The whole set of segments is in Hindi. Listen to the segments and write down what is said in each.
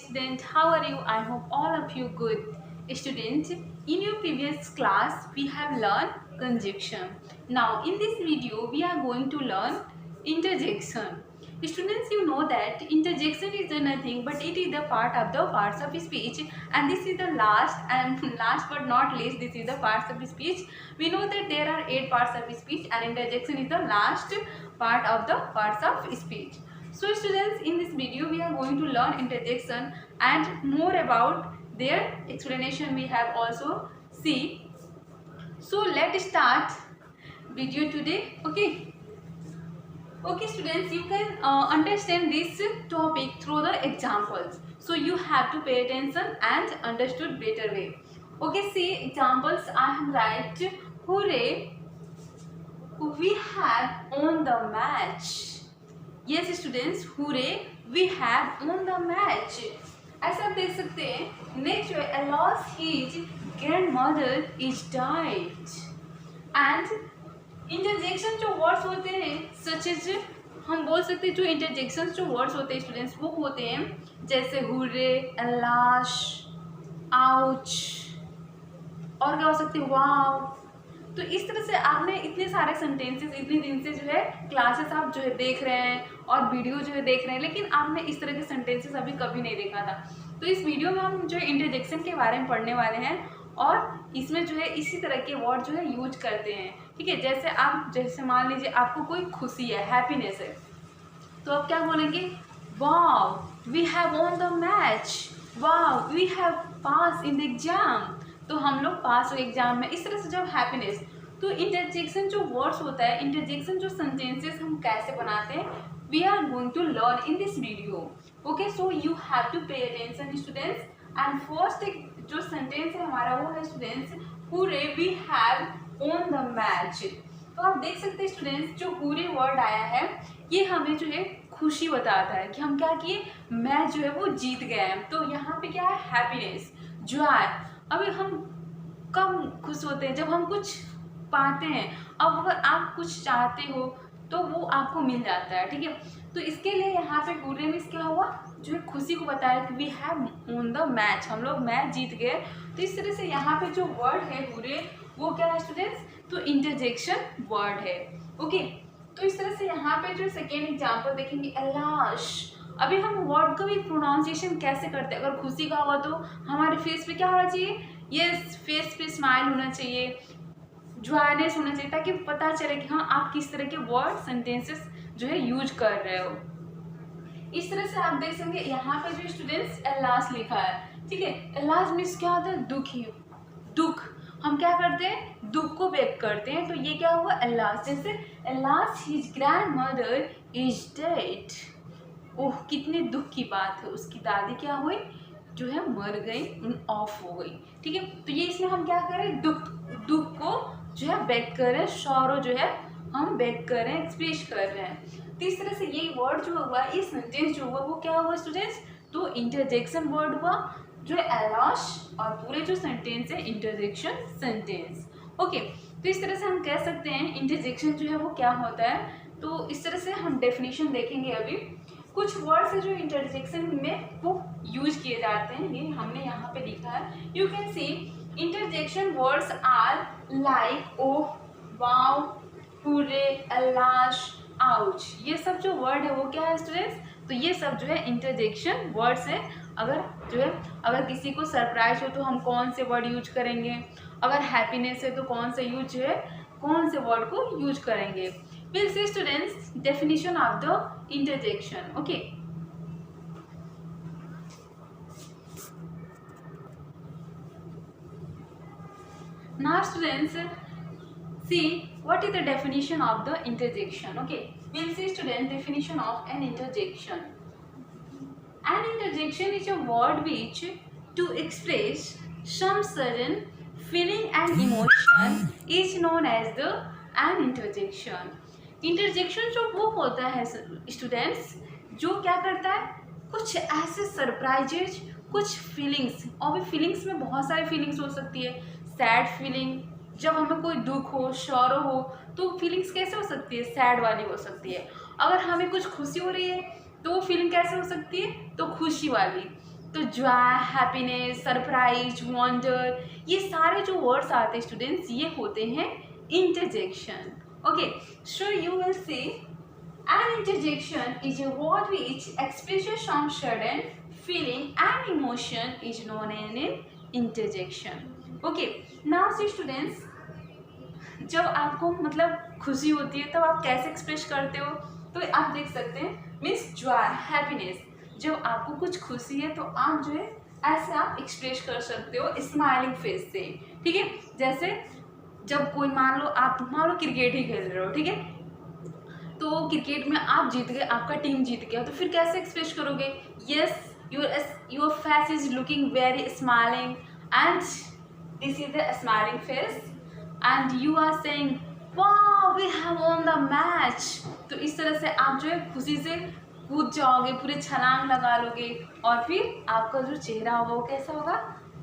student, how are you? I hope all of you good. Student, in your previous class we have learned conjunction. Now in this video we are going to learn interjection. Students, you know that interjection is nothing but it is the part of the parts of speech, and this is the last and last but not least, this is the parts of speech. We know that there are 8 parts of speech and interjection is the last part of the parts of speech. So students, in this video we are going to learn interjection and more about their explanation we have also see. So let's start video today. Okay students, you can understand this topic through the examples. So you have to pay attention and understood better way. Okay, see examples. I have write, hooray, we have won the match. Yes students, hooray, we have won the match. ऐसा देख सकते हैं. नेक्स्ट जो है, alas his grandmother is died. And interjection जो वर्ड्स होते हैं सच एज, हम बोल सकते हैं जो इंटरजेक्शन जो वर्ड्स होते हैं स्टूडेंट्स वो होते हैं जैसे हुर्रे, अलाश, आउच, और क्या हो सकते हैं, वाव. तो इस तरह से आपने इतने सारे सेंटेंसेस इतने दिन से जो है क्लासेस आप जो है देख रहे हैं और वीडियो जो है देख रहे हैं, लेकिन आपने इस तरह के सेंटेंसेस अभी कभी नहीं देखा था. तो इस वीडियो में हम जो है इंटरजेक्शन के बारे में पढ़ने वाले हैं और इसमें जो है इसी तरह के वर्ड जो है यूज करते हैं. ठीक है, जैसे मान लीजिए आपको कोई खुशी है, हैप्पीनेस है, तो आप क्या बोलेंगे, wow we have won the match, wow we have pass in the exam. तो हम लोग पास हो एग्जाम में. इस तरह से जब हैप्पीनेस. तो इंटरजेक्शन जो वर्ड्स होता है, इंटरजेक्शन जो सेंटेंसेस हम कैसे बनाते हैं, we are going to learn in this video. Okay, so you have to pay attention students. And first जो सेंटेंस है हमारा वो है students, hurray we have won the match. तो आप देख सकते हैं स्टूडेंट्स, जो हुर्रे वर्ड आया है ये हमें जो है खुशी बताता है कि हम क्या किए, मैच जो है वो जीत गए हैं. तो यहाँ पे क्या है, हैप्पीनेस, जॉय. अभी हम कब खुश होते हैं, जब हम कुछ पाते हैं. अब अगर आप कुछ चाहते हो तो वो आपको मिल जाता है. ठीक है, तो इसके लिए यहाँ पे हुर्रे मींस क्या हुआ, जो है खुशी को बताया कि we have won the match, हम लोग मैच जीत गए. तो इस तरह से यहाँ पे जो वर्ड है हुर्रे वो क्या है स्टूडेंट्स, तो इंटरजेक्शन वर्ड है. ओके, तो इस तरह से यहाँ पे जो सेकेंड एग्जाम्पल देखेंगे, अलाश. अभी हम वर्ड का भी प्रोनाउंसिएशन कैसे करते हैं, अगर खुशी का हुआ तो हमारे फेस पे क्या होना चाहिए, यस फेस पे स्माइल होना चाहिए, जॉयनेस होना चाहिए, ताकि पता चले कि हाँ आप किस तरह के वर्ड सेंटेंसेस जो है यूज कर रहे हो. इस तरह से आप देख सकेंगे यहाँ पे जो स्टूडेंट्स अल्लास लिखा है. ठीक है, अल्लास मीन्स क्या होता है, दुखी, दुख. हम क्या करते हैं, दुख को व्यक्त करते हैं. तो ये क्या हुआ, अल्लास. जैसे alas his grandmother is dead. Oh कितने दुख की बात है, उसकी दादी क्या हुई, जो है मर गई, ऑफ हो गई. ठीक है, तो ये इसमें हम क्या करें, दुख को जो है व्यक्त कर रहे हैं, सॉरो जो है हम व्यक्त कर रहे हैं, एक्सप्रेस कर रहे हैं. तो इस तरह से ये वर्ड जो हुआ, ये सेंटेंस जो हुआ वो क्या हुआ स्टूडेंट्स, तो इंटरजेक्शन वर्ड हुआ जो है अलाश, और पूरे जो सेंटेंस है इंटरजेक्शन सेंटेंस. ओके, तो इस तरह से हम कह सकते हैं इंटरजेक्शन जो है वो क्या होता है. तो इस तरह से हम डेफिनेशन देखेंगे. अभी कुछ वर्ड्स है जो इंटरजेक्शन में वो यूज किए जाते हैं, ये हमने यहाँ पे लिखा है. You can see interjection words are like, oh, wow, hurray, alas, ouch. ये सब जो वर्ड है वो क्या है स्टूडेंट्स, तो ये सब जो है इंटरजेक्शन वर्ड्स है. अगर किसी को सरप्राइज हो तो हम कौन से वर्ड यूज करेंगे, अगर हैप्पीनेस है तो कौन से वर्ड को यूज करेंगे. Will see students definition of the interjection. Okay, now students see what is the definition of the interjection. Okay, we'll see student definition of an interjection. An interjection is a word which to express some sudden feeling and emotion is known as the an interjection. Interjection जो वो होता है स्टूडेंट्स जो क्या करता है, कुछ ऐसे सरप्राइजेज, कुछ फीलिंग्स. और भी फीलिंग्स में बहुत सारी फीलिंग्स हो सकती है. सैड फीलिंग, जब हमें कोई दुख हो, सॉरो हो, तो फीलिंग्स कैसे हो सकती है, सैड वाली हो सकती है. अगर हमें कुछ खुशी हो रही है तो वो फीलिंग कैसे हो सकती है, तो खुशी वाली. तो जॉय, हैप्पीनेस, सरप्राइज, वंडर, ये सारे जो वर्ड्स आते हैं स्टूडेंट्स, ये होते हैं interjection. Okay, so you will see an interjection is a word which expresses some sudden feeling and emotion is known as an interjection. Okay, now see students, जब आपको मतलब खुशी होती है तब आप कैसे एक्सप्रेस करते हो, तो आप देख सकते हैं मीन्स जॉय, हैप्पीनेस. जब आपको कुछ खुशी है तो आप जो है ऐसे आप एक्सप्रेस कर सकते हो स्माइलिंग फेस से. ठीक है, जैसे जब कोई मान लो क्रिकेट ही खेल रहे हो, ठीक है, तो क्रिकेट में आप जीत गए, आपका टीम जीत गया, तो फिर कैसे एक्सप्रेस करोगे? Yes, your face is looking very smiling and this is the smiling face and you are saying wow we have won the match. तो इस तरह से आप जो है खुशी से कूद जाओगे, पूरे छलांग लगा लोगे, और फिर आपका जो चेहरा होगा वो कैसा होगा?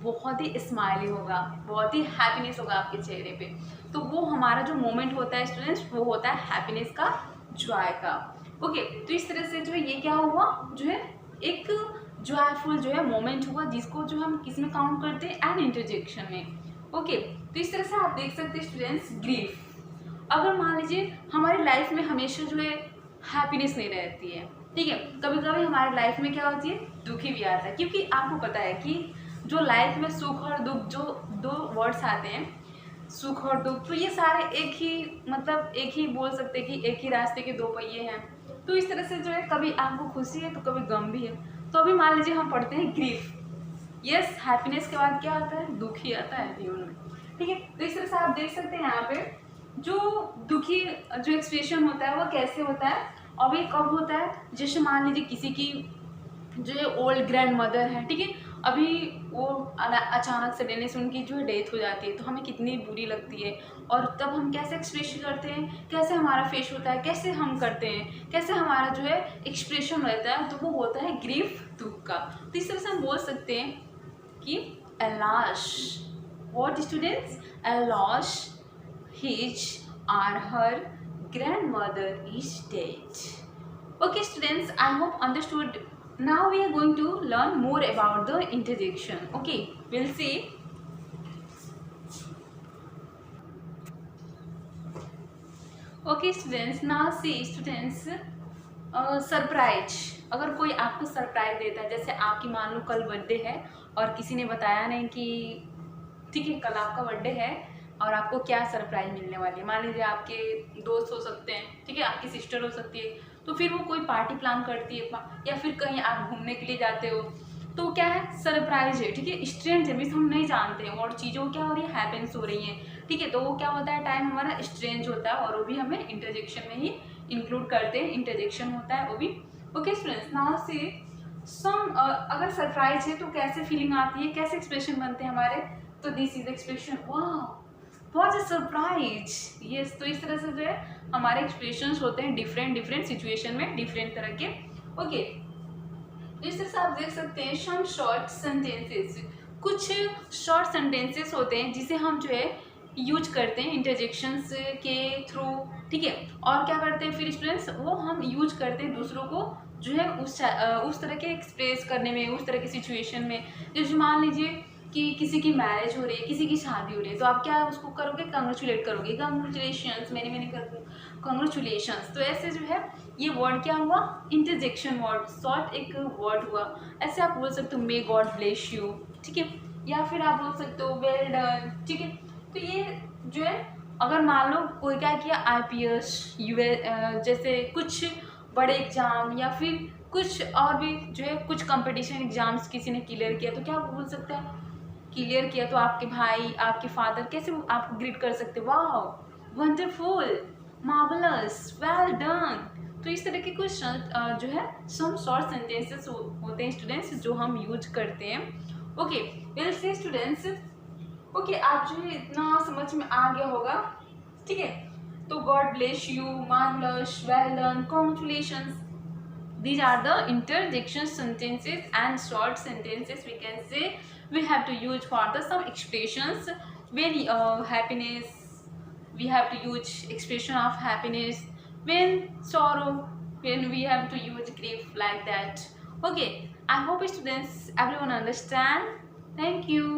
बहुत ही स्माइली होगा, बहुत ही हैप्पीनेस होगा आपके चेहरे पे. तो वो हमारा जो मोमेंट होता है स्टूडेंट्स, वो होता है हैप्पीनेस का, जॉय का. ओके, तो इस तरह से जो है ये क्या हुआ, जो है एक जॉयफुल जो है मोमेंट हुआ, जिसको जो हम किस में काउंट करते हैं? एन इंटरजेक्शन में. ओके, तो इस तरह से आप देख सकते हैं स्टूडेंट्स ग्रीफ. अगर मान लीजिए हमारी लाइफ में हमेशा जो है हैप्पीनेस नहीं रहती है, ठीक है, कभी कभी हमारी लाइफ में क्या होती है? दुखी भी आता है, क्योंकि आपको पता है कि जो लाइफ में सुख और दुख, जो दो वर्ड्स आते हैं, सुख और दुख, तो ये सारे एक ही मतलब एक ही बोल सकते हैं कि एक ही रास्ते के दो पहिए हैं. तो इस तरह से जो है कभी आपको खुशी है तो कभी गम भी है. तो अभी मान लीजिए हम पढ़ते हैं ग्रीफ. यस, हैप्पीनेस के बाद क्या आता है? दुख ही आता है जीवन में. ठीक है, तो इस तरह से आप देख सकते हैं यहाँ पे जो दुखी जो एक्सप्रेशन होता है वो कैसे होता है, और ये कब होता है? जैसे मान लीजिए किसी की जो है ओल्ड ग्रैंड मदर है, ठीक है, अभी वो अचानक से लेने से उनकी जो है डेथ हो जाती है, तो हमें कितनी बुरी लगती है, और तब हम कैसे एक्सप्रेस करते हैं, कैसे हमारा फेस होता है, कैसे हम करते हैं, कैसे हमारा जो है एक्सप्रेशन रहता है, तो वो होता है ग्रीफ, दुख का. तो इस तरह से हम बोल सकते हैं कि alas. What students? Alas his or her grandmother is dead. Okay students, I hope understood. Now we are going to learn more about the interjection. Okay, we'll see. Okay students, now see students, surprise. अगर कोई आपको सरप्राइज देता है, जैसे आपकी मान लो कल बर्थडे है और किसी ने बताया नहीं कि ठीक है कल आपका बर्थडे है और आपको क्या सरप्राइज मिलने वाली है. मान लीजिए आपके दोस्त हो सकते हैं, ठीक है, आपकी सिस्टर हो सकती है, तो फिर वो कोई पार्टी प्लान करती है या फिर कहीं आप घूमने के लिए जाते हो, तो क्या है? सरप्राइज है, ठीक है, स्ट्रेंज है, मीन्स हम नहीं जानते हैं और चीज़ों क्या हो रही है? हैपेंस हो रही हैं, ठीक है, तो वो क्या होता है? टाइम हमारा स्ट्रेंज होता है, और वो भी हमें इंटरजेक्शन में ही इंक्लूड करते हैं, इंटरजेक्शन होता है वो भी. ओके स्टूडेंट्स, नाउ से सम अगर सरप्राइज है तो कैसे फीलिंग आती है, कैसे एक्सप्रेशन बनते हैं हमारे? तो दिस इज एक्सप्रेशन, वाह व्हाट अ सरप्राइज. यस, तो इस तरह से जो है हमारे एक्सप्रेशंस होते हैं डिफरेंट सिचुएशन में, डिफरेंट तरह के. ओके, तो इस तरह से आप देख सकते हैं सम शॉर्ट सेंटेंसेस. कुछ शॉर्ट सेंटेंसेस होते हैं जिसे हम जो है यूज करते हैं इंटरजेक्शंस के थ्रू, ठीक है, और क्या करते हैं फिर स्टूडेंट्स? वो हम यूज करते हैं दूसरों को जो है उस तरह के एक्सप्रेस करने में, उस तरह के सिचुएशन में. जैसे मान लीजिए कि किसी की मैरिज हो रही है, किसी की शादी हो रही है, तो आप क्या उसको करोगे? कंग्रेचुलेट करोगे, कंग्रेचुलेशंस, मैंने कर कंग्रेचुलेशंस. तो ऐसे जो है ये वर्ड क्या हुआ? इंटरजेक्शन वर्ड, शॉर्ट एक वर्ड हुआ. ऐसे आप बोल सकते हो मे गॉड ब्लेस यू, ठीक है, या फिर आप बोल सकते हो वेल डन, ठीक है. तो ये जो है अगर मान लो कोई क्या किया, IPS, जैसे कुछ बड़े एग्जाम या फिर कुछ और भी जो है कुछ कंपटीशन एग्जाम्स किसी ने क्लियर किया, तो क्या बोल सकता है? क्लियर किया, तो आपके भाई, आपके फादर कैसे आपको ग्रीट कर सकते? Wow, wonderful, marvellous, well done. तो इस तरह के कुछ जो है सम शॉर्ट सेंटेंसेस होते हैं स्टूडेंट्स जो हम यूज करते हैं. Okay, will say students. Okay, आप जो है इतना समझ में आ गया होगा, ठीक है. तो God bless you, marvellous, well done, congratulations, these are the interjection sentences and short sentences we can say we have to use for the some expressions. When happiness, we have to use expression of happiness. When sorrow, when we have to use grief, like that. Okay, I hope students everyone understand. Thank you.